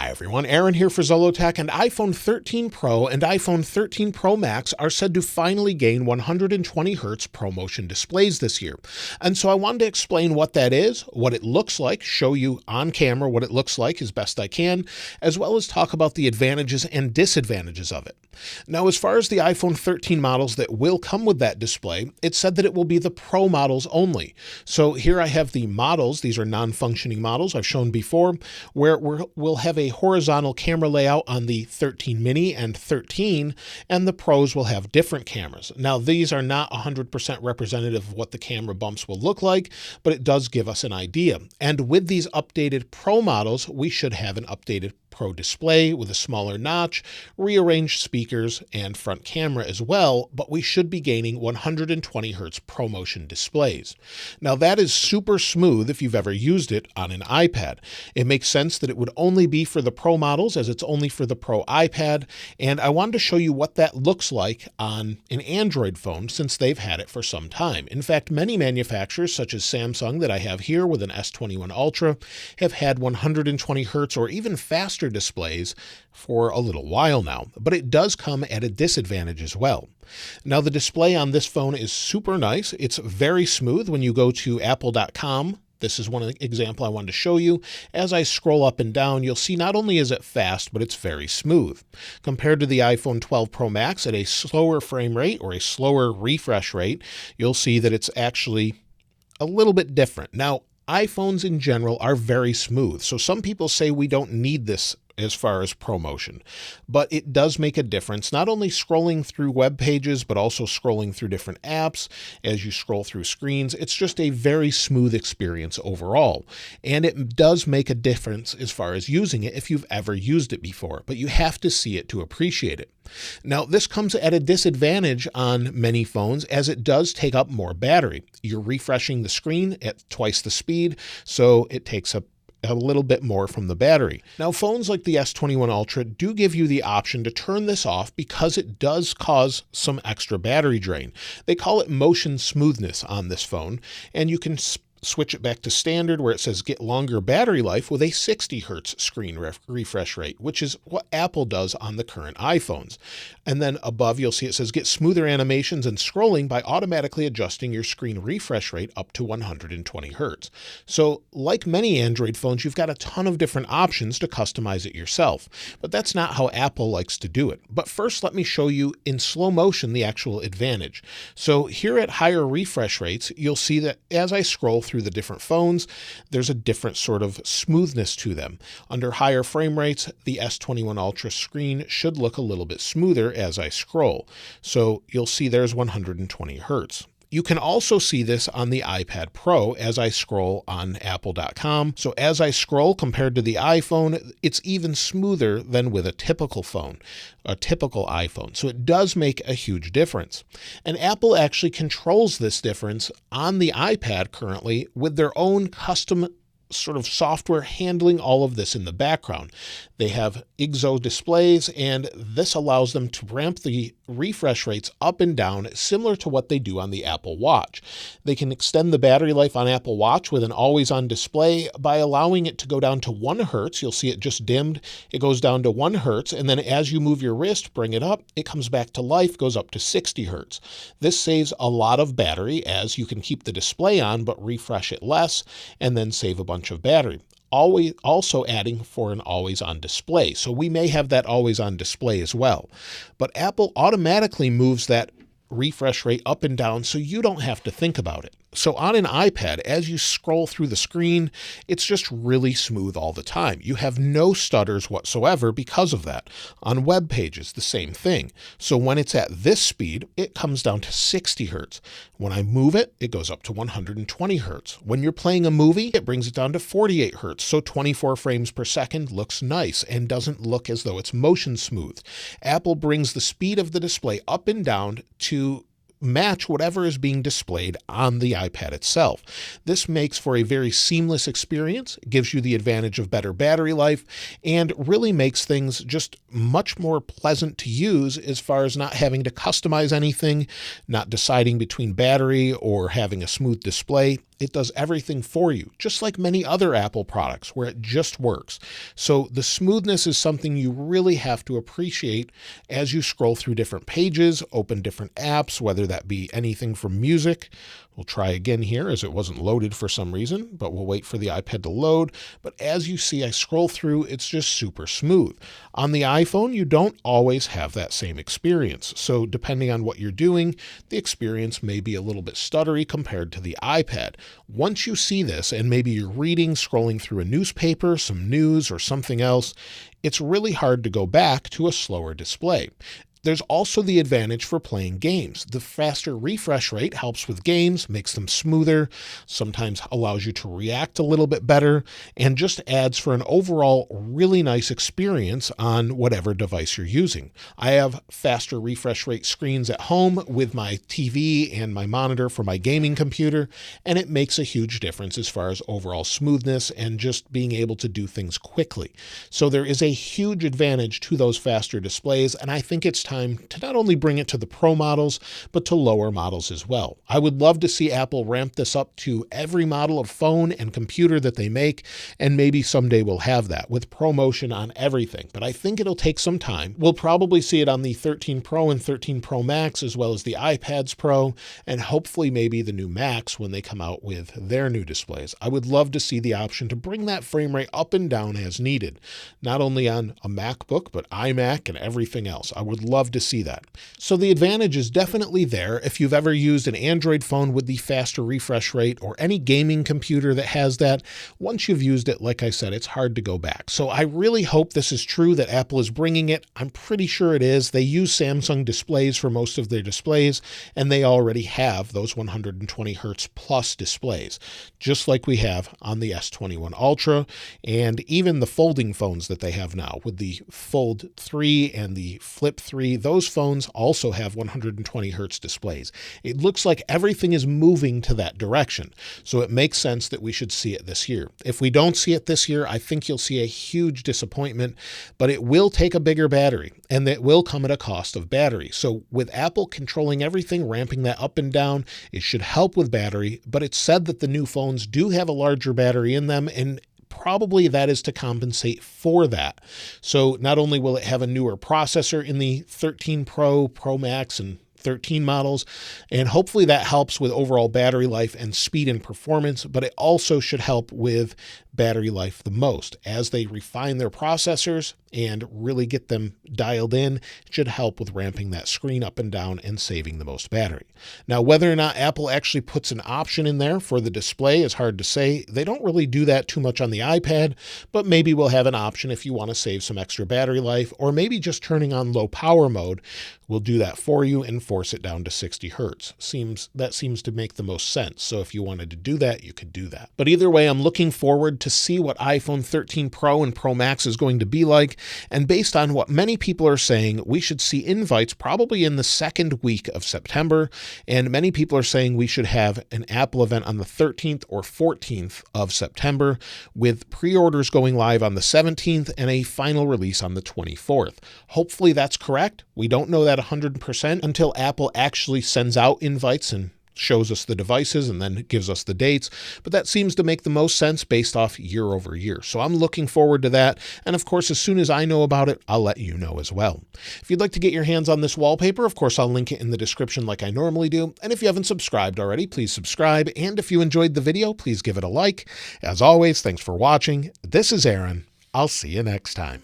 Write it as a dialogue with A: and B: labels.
A: Hi everyone, Aaron here for Zollotech, and iPhone 13 Pro and iPhone 13 Pro Max are said to finally gain 120Hz ProMotion displays this year. And so I wanted to explain what that is, what it looks like, show you on camera what it looks like as best I can, as well as talk about the advantages and disadvantages of it. Now, as far as the iPhone 13 models that will come with that display, it's said that it will be the Pro models only. So here I have the models. These are non-functioning models I've shown before, where we'll have a horizontal camera layout on the 13 mini and 13, and the Pros will have different cameras. Now, these are not 100% representative of what the camera bumps will look like, but it does give us an idea. And with these updated Pro models, we should have an updated Pro display with a smaller notch, rearranged speakers, and front camera as well, but we should be gaining 120Hz ProMotion displays. Now that is super smooth if you've ever used it on an iPad. It makes sense that it would only be for the Pro models as it's only for the Pro iPad, and I wanted to show you what that looks like on an Android phone since they've had it for some time. In fact, many manufacturers such as Samsung that I have here with an S21 Ultra have had 120Hz or even faster displays for a little while now, but it does come at a disadvantage as well. Now, the display on this phone is super nice. It's very smooth when you go to apple.com. This is one example I wanted to show you. As I scroll up and down, you'll see not only is it fast, but it's very smooth. Compared to the iPhone 12 Pro Max at a slower frame rate or a slower refresh rate, you'll see that it's actually a little bit different. Now, iPhones in general are very smooth, so some people say we don't need this as far as ProMotion, but it does make a difference, not only scrolling through web pages, but also scrolling through different apps as you scroll through screens. It's just a very smooth experience overall, and it does make a difference as far as using it if you've ever used it before, but you have to see it to appreciate it. Now, this comes at a disadvantage on many phones as it does take up more battery. You're refreshing the screen at twice the speed, so it takes up a little bit more from the battery. Now, phones like the S21 Ultra do give you the option to turn this off because it does cause some extra battery drain. They call it motion smoothness on this phone, and you can switch it back to standard where it says get longer battery life with a 60Hz screen refresh rate, which is what Apple does on the current iPhones. And then above you'll see it says get smoother animations and scrolling by automatically adjusting your screen refresh rate up to 120Hz. So like many Android phones, you've got a ton of different options to customize it yourself, but that's not how Apple likes to do it. But first, let me show you in slow motion the actual advantage. So here at higher refresh rates, you'll see that as I scroll through the different phones, there's a different sort of smoothness to them. Under higher frame rates, the S21 Ultra screen should look a little bit smoother as I scroll. So you'll see there's 120Hz. You can also see this on the iPad Pro as I scroll on apple.com. So as I scroll compared to the iPhone, it's even smoother than with a typical phone, a typical iPhone. So it does make a huge difference. And Apple actually controls this difference on the iPad currently with their own custom sort of software handling all of this in the background. They have IGZO displays, and this allows them to ramp the refresh rates up and down similar to what they do on the Apple Watch. They can extend the battery life on Apple Watch with an always-on display by allowing it to go down to 1 Hz. You'll see it just dimmed. It goes down to 1 Hz, and then as you move your wrist, bring it up, it comes back to life, goes up to 60 Hz. This saves a lot of battery as you can keep the display on but refresh it less and then save a bunch of battery. Also adding for an always-on display. So we may have that always-on display as well. But Apple automatically moves that refresh rate up and down so you don't have to think about it. So on an iPad, as you scroll through the screen, it's just really smooth all the time. You have no stutters whatsoever because of that. On web pages, the same thing. So when it's at this speed, it comes down to 60 Hz. When I move it, it goes up to 120 Hz. When you're playing a movie, it brings it down to 48 Hz. So 24 frames per second looks nice and doesn't look as though it's motion smooth. Apple brings the speed of the display up and down to match whatever is being displayed on the iPad itself. This makes for a very seamless experience, gives you the advantage of better battery life, and really makes things just much more pleasant to use as far as not having to customize anything, not deciding between battery or having a smooth display. It does everything for you, just like many other Apple products where it just works. So the smoothness is something you really have to appreciate as you scroll through different pages, open different apps, whether that be anything from music. We'll try again here as it wasn't loaded for some reason, but we'll wait for the iPad to load. But as you see, I scroll through, it's just super smooth. On the iPhone, you don't always have that same experience. So depending on what you're doing, the experience may be a little bit stuttery compared to the iPad. Once you see this, and maybe you're reading, scrolling through a newspaper, some news or something else, it's really hard to go back to a slower display. There's also the advantage for playing games. The faster refresh rate helps with games, makes them smoother, sometimes allows you to react a little bit better, and just adds for an overall really nice experience on whatever device you're using. I have faster refresh rate screens at home with my TV and my monitor for my gaming computer, and it makes a huge difference as far as overall smoothness and just being able to do things quickly. So there is a huge advantage to those faster displays, and I think it's time to not only bring it to the Pro models, but to lower models as well. I would love to see Apple ramp this up to every model of phone and computer that they make, and maybe someday we'll have that with ProMotion on everything. But I think it'll take some time. We'll probably see it on the 13 Pro and 13 Pro Max, as well as the iPads Pro, and hopefully maybe the new Macs when they come out with their new displays. I would love to see the option to bring that frame rate up and down as needed, not only on a MacBook, but iMac and everything else. I would love to see that. So the advantage is definitely there if you've ever used an Android phone with the faster refresh rate or any gaming computer that has that. Once you've used it, like I said, it's hard to go back. So I really hope this is true that Apple is bringing it. I'm pretty sure it is. They use Samsung displays for most of their displays, and they already have those 120 Hertz plus displays, just like we have on the S21 Ultra and even the folding phones that they have now with the Fold 3 and the Flip 3. Those phones also have 120 Hertz displays. It looks like everything is moving to that direction. So it makes sense that we should see it this year. If we don't see it this year, I think you'll see a huge disappointment, but it will take a bigger battery, and that will come at a cost of battery. So with Apple controlling everything, ramping that up and down, it should help with battery, but it's said that the new phones do have a larger battery in them, and probably that is to compensate for that. So not only will it have a newer processor in the 13 Pro, Pro Max, and 13 models, and hopefully that helps with overall battery life and speed and performance, but it also should help with battery life the most. As they refine their processors and really get them dialed in, it should help with ramping that screen up and down and saving the most battery. Now, whether or not Apple actually puts an option in there for the display is hard to say. They don't really do that too much on the iPad, but maybe we'll have an option if you want to save some extra battery life, or maybe just turning on low power mode will do that for you and force it down to 60 Hertz. That seems to make the most sense. So if you wanted to do that, you could do that. But either way, I'm looking forward to see what iPhone 13 Pro and Pro Max is going to be like. And based on what many people are saying, we should see invites probably in the second week of September. And many people are saying we should have an Apple event on the 13th or 14th of September, with pre-orders going live on the 17th and a final release on the 24th. Hopefully that's correct. We don't know that 100% until Apple actually sends out invites and shows us the devices and then gives us the dates, but that seems to make the most sense based off year over year. So I'm looking forward to that. And of course, as soon as I know about it, I'll let you know as well. If you'd like to get your hands on this wallpaper, of course, I'll link it in the description like I normally do. And if you haven't subscribed already, please subscribe. And if you enjoyed the video, please give it a like. As always, thanks for watching. This is Aaron. I'll see you next time.